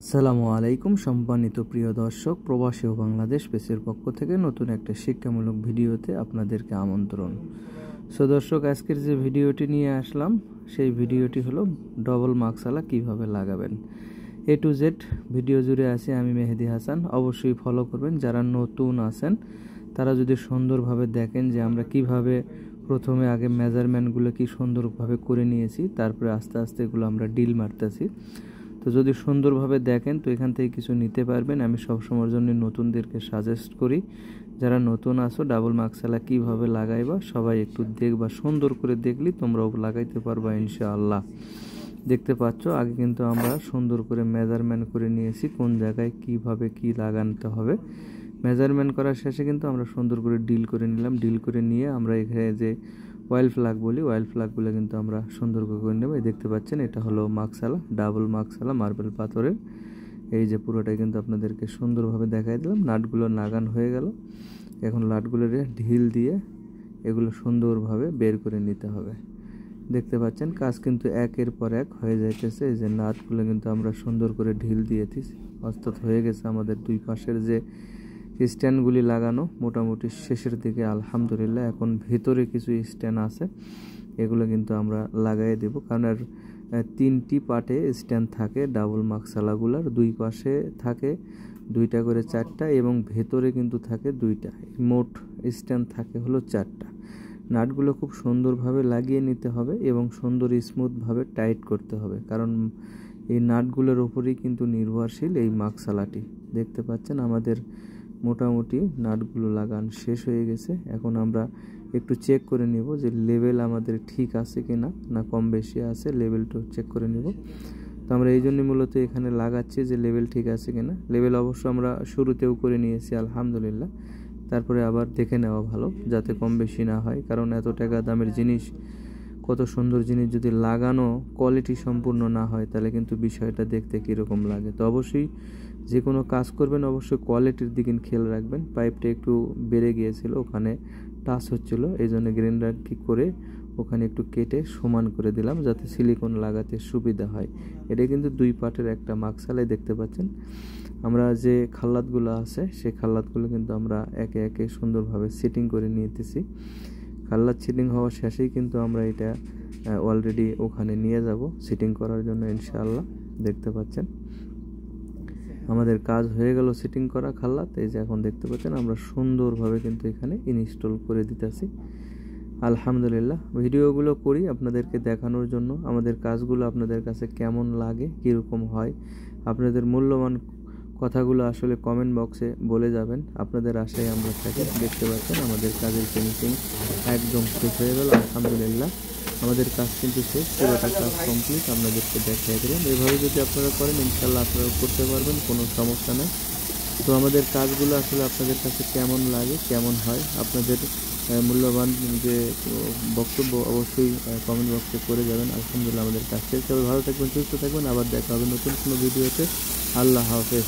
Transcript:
আসসালামু আলাইকুম সম্মানিত প্রিয় দর্শক, প্রবাসী ও বাংলাদেশ পেজের পক্ষ থেকে নতুন একটা শিক্ষামূলক ভিডিওতে আপনাদেরকে আমন্ত্রণ। দর্শক, আজকের যে ভিডিওটি নিয়ে আসলাম সেই ভিডিওটি হলো ডবল মাকসালা কিভাবে লাগাবেন। A to Z ভিডিও জুড়ে আছি আমি মেহেদি হাসান, অবশ্যই ফলো করবেন। যারা নতুন আছেন তারা যদি সুন্দরভাবে দেখেন যে আমরা কিভাবে প্রথমে আগে মেজারমেন্টগুলো কি সুন্দরভাবে করে নিয়েছি, তারপরে আস্তে আস্তে এগুলো আমরা ডিল মারতেছি। তো যদি সুন্দরভাবে দেখেন তো এখান থেকে কিছু নিতে পারবেন। আমি সবসময়ের জন্য নতুনদেরকে সাজেস্ট করি, যারা নতুন আসো ডাবল মাকসালা কিভাবে লাগাইবা সবাই একটু দেখবা, সুন্দর করে দেখলি তোমরাও লাগাইতে পারবা ইনশাআল্লাহ। দেখতে পাচ্ছ আগে কিন্তু আমরা সুন্দর করে মেজারমেন্ট করে নিয়েছি কোন জায়গায় কিভাবে কি লাগাতে হবে। মেজারমেন্ট করার শেষে কিন্তু আমরা সুন্দর করে ডিল করে নিলাম। ডিল করে নিয়ে আমরা এখানে যে অয়েল ফ্লাগ বলি, অয়েল ফ্লাগগুলো কিন্তু আমরা সুন্দর করে নেব। দেখতে পাচ্ছেন এটা হলো মাকসালা, ডাবল মাকসালা মার্বেল পাথরের। এই যে পুরোটাই কিন্তু আপনাদেরকে সুন্দরভাবে দেখাই দিলাম। নাটগুলো লাগান হয়ে গেল, এখন নাটগুলোর ঢিল দিয়ে এগুলো সুন্দরভাবে বের করে নিতে হবে। দেখতে পাচ্ছেন কাজ কিন্তু একের পর এক হয়ে যাইতেছে। এই যে নাটগুলো কিন্তু আমরা সুন্দর করে ঢিল দিয়েছি, অর্থাৎ হয়ে গেছে আমাদের দুই পাশের যে স্ট্যান্ডগুলি লাগানো মোটামুটি শেষের দিকে আলহামদুলিল্লাহ। এখন ভেতরে কিছু স্ট্যান্ড আছে, এগুলো কিন্তু আমরা লাগাই দেব, কারণ আর তিনটি পার্টে স্ট্যান্ড থাকে ডাবল মাকসালাগুলার। দুই পাশে থাকে দুইটা করে চারটা এবং ভেতরে কিন্তু থাকে দুইটা, মোট স্ট্যান্ড থাকে হলো চারটা। নাটগুলো খুব সুন্দরভাবে লাগিয়ে নিতে হবে এবং সুন্দর স্মুথভাবে টাইট করতে হবে, কারণ এই নাটগুলোর উপরেই কিন্তু নির্ভরশীল এই মাকসালাটি। দেখতে পাচ্ছেন আমাদের মোটামুটি নাটগুলো লাগান শেষ হয়ে গেছে। এখন আমরা একটু চেক করে নিব যে লেভেল আমাদের ঠিক আছে কিনা, না কম বেশি আছে, লেভেলটা চেক করে নিব। তো আমরা এই জন্য মূলত এখানে লাগাচ্ছি যে লেভেল ঠিক আছে কিনা। লেভেল অবশ্য আমরা শুরুতেও করে নিয়েছি আলহামদুলিল্লাহ, তারপরে আবার দেখে নেওয়া ভালো যাতে কম বেশি না হয়, কারণ এত টাকা দামের জিনিস, কত সুন্দর জিনিস যদি লাগানো কোয়ালিটি সম্পূর্ণ না হয় তাহলে কিন্তু বিষয়টা দেখতে কীরকম লাগে। তো অবশ্যই যে কোনো কাজ করবেন অবশ্যই কোয়ালিটির দিকে খেয়াল রাখবেন। পাইপটা একটু বেড়ে গিয়েছিল, ওখানে টাচ হচ্ছিল, এই জন্য গ্রাইন্ডার কি করে ওখানে একটু কেটে সমান করে দিলাম যাতে সিলিকন লাগাতে সুবিধা হয়। এটা কিন্তু দুই পার্টের একটা মাকসালাই। দেখতে পাচ্ছেন আমরা যে খাল্লাতগুলো আছে সেই খাল্লাতগুলো কিন্তু আমরা একে একে সুন্দরভাবে সেটিং করে নিতেছি। খাল্লাত সেটিং হওয়ার শেষেই কিন্তু আমরা এটা অলরেডি ওখানে নিয়ে যাব সেটিং করার জন্য ইনশাআল্লাহ। দেখতে পাচ্ছেন আমাদের কাজ হয়ে গেল সেটিং করা খাল্লাত। এই যে এখন দেখতে পাচ্ছেন আমরা সুন্দরভাবে কিন্তু এখানে ইনস্টল করে দিতেছি আলহামদুলিল্লাহ। ভিডিওগুলো করি আপনাদেরকে দেখানোর জন্য, আমাদের কাজগুলো আপনাদের কাছে কেমন লাগে, কীরকম হয়, আপনাদের মূল্যবান কথাগুলো আসলে কমেন্ট বক্সে বলে যাবেন। আপনাদের আশায় আমরা থাকি। দেখতে পাচ্ছেন আমাদের কাজের ফিনিশিং একদম শেষ হয়ে গেল আলহামদুলিল্লাহ। আমাদের কাজ কিন্তু শেষ, পুরোটা কাজ কমপ্লিট আপনাদেরকে দেখাই দিলাম। এভাবে যদি আপনারা করেন ইনশাল্লাহ আপনারা করতে পারবেন, কোনো সমস্যা নেই। তো আমাদের কাজগুলো আসলে আপনাদের কাছে কেমন লাগে, কেমন হয়, আপনাদের মূল্যবান যে বক্তব্য অবশ্যই কমেন্ট বক্সে করে যাবেন। আলহামদুলিল্লাহ আমাদের কাজ শেষ। তবে ভালো থাকবেন, সুস্থ থাকবেন, আবার দেখা হবে নতুন কোনো ভিডিওতে। আল্লাহ হাফেজ।